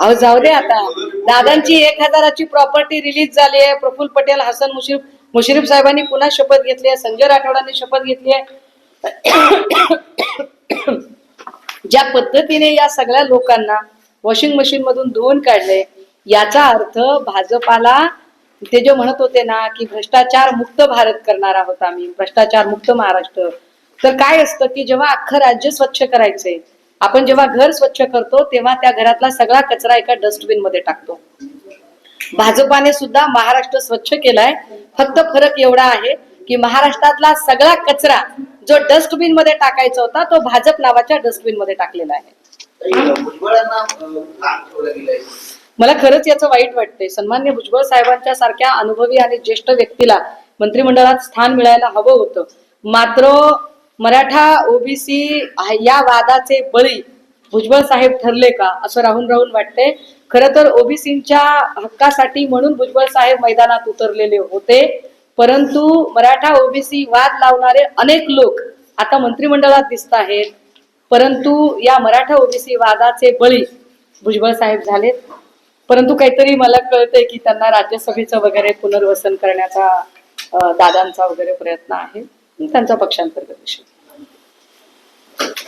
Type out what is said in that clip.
अहो जाऊ दे आता, दादांची 1000ची प्रॉपर्टी रिलीज झाली आहे. प्रफुल्ल पटेल, हसन मुश्रीफ साहेबांनी पुन्हा शपथ घेतली आहे. संजय राठोडांनी शपथ घेतली आहे. ज्या पद्धतीने या सगळ्या लोकांना वॉशिंग मशीन मधून धुवून काढले, याचा अर्थ भाजपाला ते जे म्हणत होते ना की भ्रष्टाचार मुक्त भारत करणार आहोत आम्ही, भ्रष्टाचार मुक्त महाराष्ट्र, तर काय असतं की जेव्हा अख्खं राज्य स्वच्छ करायचंय, आपण जेव्हा घर स्वच्छ करतो तेव्हा त्या घरातला सगळा कचरा एका डस्टबिन मध्ये टाकतो. भाजपाने सुद्धा महाराष्ट्र स्वच्छ केलाय. फक्त फरक एवढा आहे की महाराष्ट्रातला सगळा कचरा जो डस्टबिन मध्ये टाकायचा होता तो भाजप नावाच्या डस्टबिन मध्ये टाकलेला आहे. मला खरंच याचं वाईट वाटतंय. सन्मान्य भुजबळ साहेबांच्या सारख्या अनुभवी आणि ज्येष्ठ व्यक्तीला मंत्रिमंडळात स्थान मिळायला हवं होतं. मात्र मराठा ओबीसी या वादाचे बळी भुजबळ साहेब ठरले का असं राहून राहून वाटतंय. खरं तर ओबीसींच्या हक्कासाठी म्हणून भुजबळ साहेब मैदानात उतरलेले होते, परंतु मराठा ओबीसी वाद लावणारे अनेक लोक आता मंत्रिमंडळात दिसत आहेत, परंतु या मराठा ओबीसी वादाचे बळी भुजबळ साहेब झालेत. परंतु काहीतरी मला कळतंय की त्यांना राज्यसभेचं वगैरे पुनर्वसन करण्याचा दादांचा वगैरे प्रयत्न आहे, त्यांचा पक्षांतर्गत विषय.